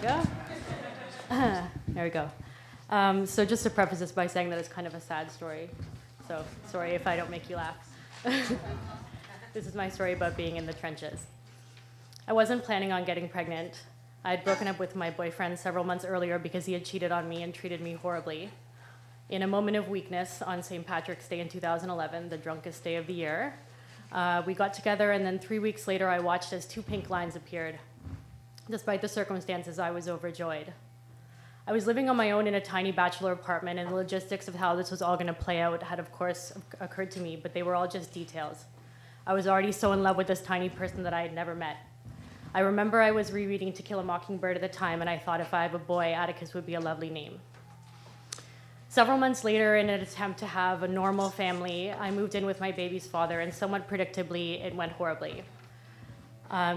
go. There we go. So just to preface this by saying that it's kind of a sad story. So sorry if I don't make you laugh. This is my story about being in the trenches. I wasn't planning on getting pregnant. I had broken up with my boyfriend several months earlier because he had cheated on me and treated me horribly. In a moment of weakness on St. Patrick's Day in 2011, the drunkest day of the year, we got together, and then 3 weeks later I watched as 2 pink lines appeared. Despite the circumstances, I was overjoyed. I was living on my own in a tiny bachelor apartment, and the logistics of how this was all going to play out had, of course, occurred to me, but they were all just details. I was already so in love with this tiny person that I had never met. I remember I was rereading To Kill a Mockingbird at the time, and I thought if I have a boy, Atticus would be a lovely name. Several months later, in an attempt to have a normal family, I moved in with my baby's father, and somewhat predictably, it went horribly.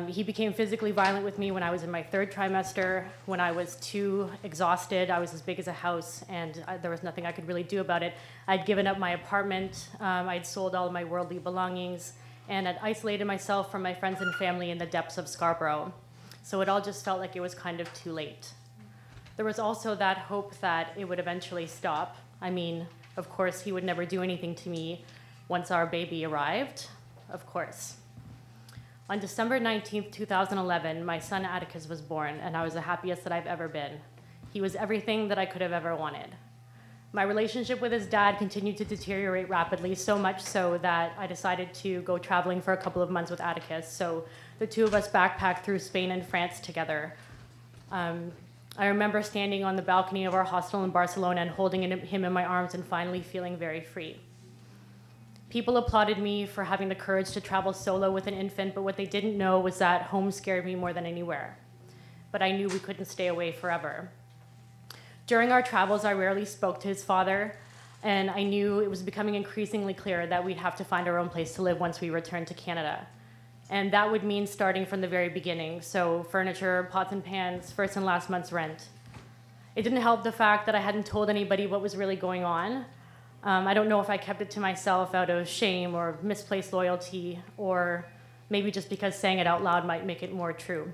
He became physically violent with me when I was in my 3rd trimester. When I was too exhausted, I was as big as a house, and there was nothing I could really do about it. I'd given up my apartment, I'd sold all of my worldly belongings, and I'd isolated myself from my friends and family in the depths of Scarborough. So it all just felt like it was kind of too late. There was also that hope that it would eventually stop. I mean, of course, he would never do anything to me once our baby arrived, of course. On December 19th, 2011, my son Atticus was born, and I was the happiest that I've ever been. He was everything that I could have ever wanted. My relationship with his dad continued to deteriorate rapidly, so much so that I decided to go traveling for a couple of months with Atticus. So the two of us backpacked through Spain and France together. I remember standing on the balcony of our hostel in Barcelona and holding him in my arms and finally feeling very free. People applauded me for having the courage to travel solo with an infant, but what they didn't know was that home scared me more than anywhere. But I knew we couldn't stay away forever. During our travels, I rarely spoke to his father, and I knew it was becoming increasingly clear that we'd have to find our own place to live once we returned to Canada. And that would mean starting from the very beginning, so furniture, pots and pans, first and last month's rent. It didn't help the fact that I hadn't told anybody what was really going on. I don't know if I kept it to myself out of shame or misplaced loyalty, or maybe just because saying it out loud might make it more true.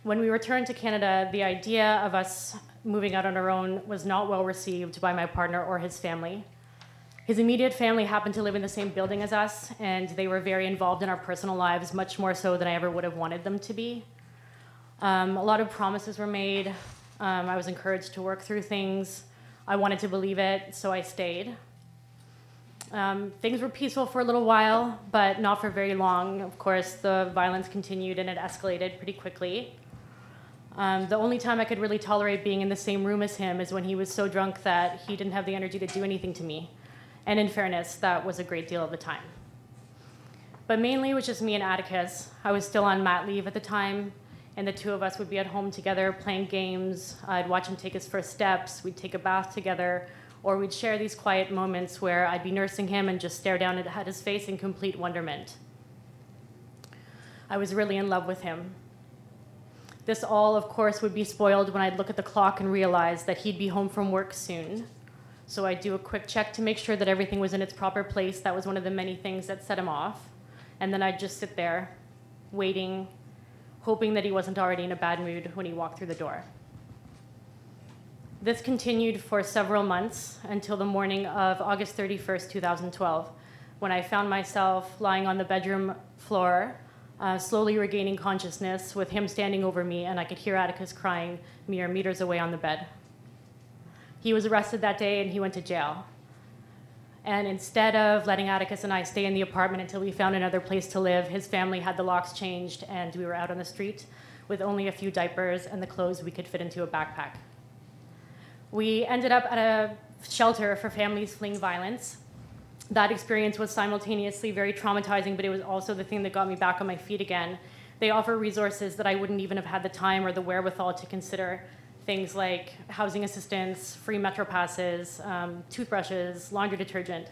When we returned to Canada, the idea of us moving out on our own was not well received by my partner or his family. His immediate family happened to live in the same building as us, and they were very involved in our personal lives, much more so than I ever would have wanted them to be. A lot of promises were made. I was encouraged to work through things. I wanted to believe it, so I stayed. Things were peaceful for a little while, but not for very long. Of course, the violence continued and it escalated pretty quickly. The only time I could really tolerate being in the same room as him is when he was so drunk that he didn't have the energy to do anything to me. And in fairness, that was a great deal of the time. But mainly it was just me and Atticus. I was still on mat leave at the time, and the two of us would be at home together playing games. I'd watch him take his first steps, we'd take a bath together, or we'd share these quiet moments where I'd be nursing him and just stare down at his face in complete wonderment. I was really in love with him. This all, of course, would be spoiled when I'd look at the clock and realize that he'd be home from work soon. So I'd do a quick check to make sure that everything was in its proper place. That was one of the many things that set him off. And then I'd just sit there, waiting, hoping that he wasn't already in a bad mood when he walked through the door. This continued for several months until the morning of August 31st, 2012, when I found myself lying on the bedroom floor, slowly regaining consciousness with him standing over me, and I could hear Atticus crying mere meters away on the bed. He was arrested that day and he went to jail. And instead of letting Atticus and I stay in the apartment until we found another place to live, his family had the locks changed and we were out on the street with only a few diapers and the clothes we could fit into a backpack. We ended up at a shelter for families fleeing violence. That experience was simultaneously very traumatizing, but it was also the thing that got me back on my feet again. They offer resources that I wouldn't even have had the time or the wherewithal to consider. Things like housing assistance, free metro passes, toothbrushes, laundry detergent.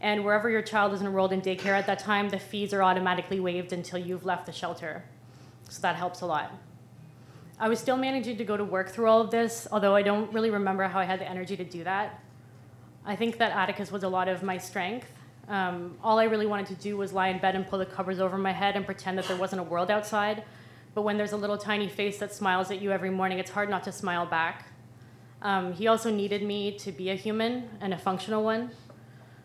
And wherever your child is enrolled in daycare at that time, the fees are automatically waived until you've left the shelter. So that helps a lot. I was still managing to go to work through all of this, although I don't really remember how I had the energy to do that. I think that Atticus was a lot of my strength. All I really wanted to do was lie in bed and pull the covers over my head and pretend that there wasn't a world outside. but when there's a little tiny face that smiles at you every morning, it's hard not to smile back. He also needed me to be a human and a functional one,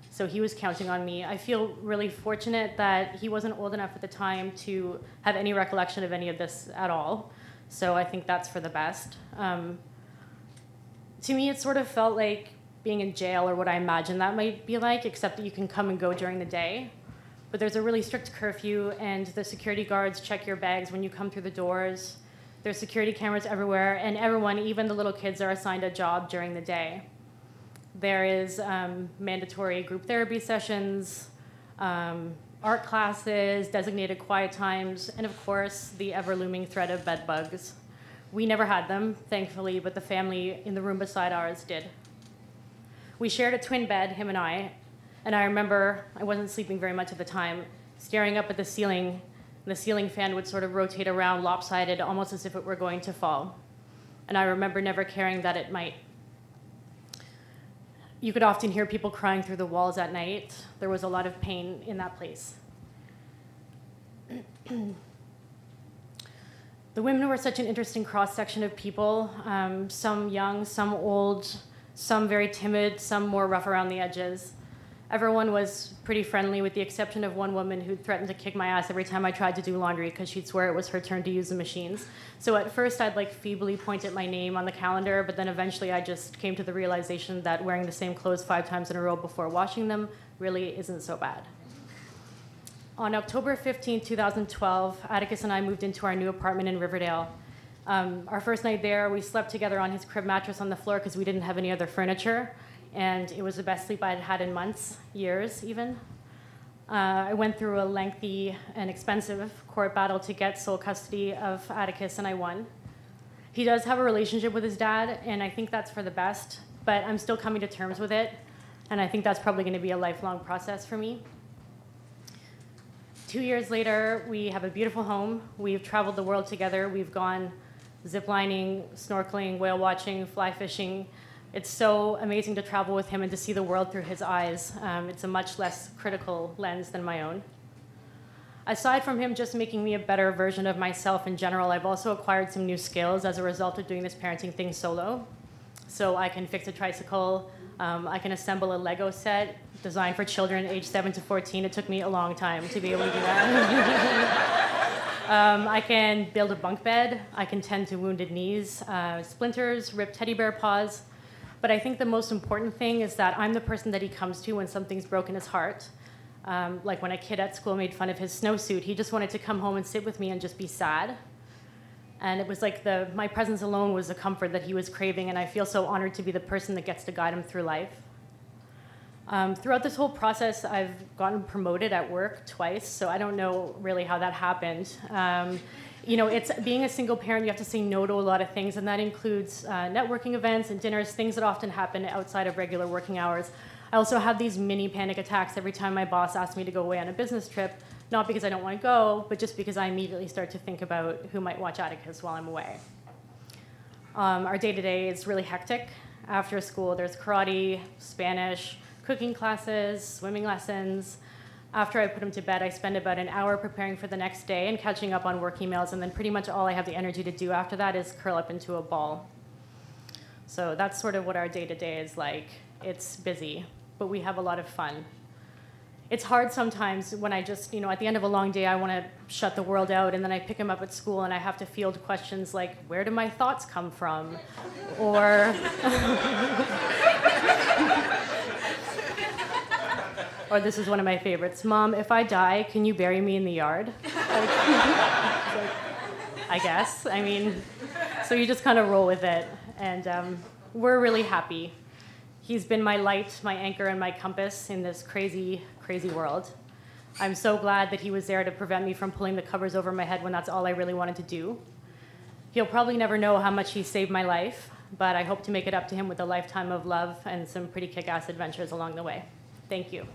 so he was counting on me. I feel really fortunate that he wasn't old enough at the time to have any recollection of any of this at all, so I think that's for the best. To me, it sort of felt like being in jail, or what I imagine that might be like, except that you can come and go during the day. But there's a really strict curfew, and the security guards check your bags when you come through the doors. There's security cameras everywhere, and everyone, even the little kids, are assigned a job during the day. There is mandatory group therapy sessions, art classes, designated quiet times, and of course, the ever-looming threat of bed bugs. We never had them, thankfully, but the family in the room beside ours did. We shared a twin bed, him and I remember, I wasn't sleeping very much at the time, staring up at the ceiling, and the ceiling fan would sort of rotate around lopsided, almost as if it were going to fall. And I remember never caring that it might. You could often hear people crying through the walls at night. There was a lot of pain in that place. The women were such an interesting cross-section of people, some young, some old, some very timid, some more rough around the edges. Everyone was pretty friendly, with the exception of one woman who threatened to kick my ass every time I tried to do laundry because she'd swear it was her turn to use the machines. So at first I'd feebly point at my name on the calendar, but then eventually I just came to the realization that wearing the same clothes 5 times in a row before washing them really isn't so bad. On October 15, 2012, Atticus and I moved into our new apartment in Riverdale. Our first night there, we slept together on his crib mattress on the floor because we didn't have any other furniture, and it was the best sleep I'd had in months, years even. I went through a lengthy and expensive court battle to get sole custody of Atticus, and I won. He does have a relationship with his dad, and I think that's for the best, but I'm still coming to terms with it, and I think that's probably going to be a lifelong process for me. 2 years later, we have a beautiful home. We've traveled the world together. We've gone ziplining, snorkeling, whale watching, fly fishing. It's so amazing to travel with him and to see the world through his eyes. It's a much less critical lens than my own. Aside from him just making me a better version of myself in general, I've also acquired some new skills as a result of doing this parenting thing solo. So I can fix a tricycle. I can assemble a Lego set designed for children aged 7 to 14. It took me a long time to be able to do that. I can build a bunk bed. I can tend to wounded knees, splinters, ripped teddy bear paws. But I think the most important thing is that I'm the person that he comes to when something's broken his heart. Like when a kid at school made fun of his snowsuit, he just wanted to come home and sit with me and just be sad. And it was like my presence alone was a comfort that he was craving, and I feel so honored to be the person that gets to guide him through life. Throughout this whole process, I've gotten promoted at work twice, so I don't know really how that happened. It's being a single parent, you have to say no to a lot of things, and that includes networking events and dinners, things that often happen outside of regular working hours. I also have these mini panic attacks every time my boss asks me to go away on a business trip, not because I don't want to go, but just because I immediately start to think about who might watch Atticus while I'm away. Our day-to-day is really hectic. After school, there's karate, Spanish, cooking classes, swimming lessons. After I put him to bed, I spend about an hour preparing for the next day and catching up on work emails, and then pretty much all I have the energy to do after that is curl up into a ball. So that's sort of what our day-to-day is like. It's busy, but we have a lot of fun. It's hard sometimes when I just, at the end of a long day, I want to shut the world out, and then I pick him up at school, and I have to field questions like, where do my thoughts come from? Or... Or this is one of my favorites. Mom, if I die, can you bury me in the yard? I guess. So you just kind of roll with it. And we're really happy. He's been my light, my anchor, and my compass in this crazy, crazy world. I'm so glad that he was there to prevent me from pulling the covers over my head when that's all I really wanted to do. He'll probably never know how much he saved my life, but I hope to make it up to him with a lifetime of love and some pretty kick-ass adventures along the way. Thank you.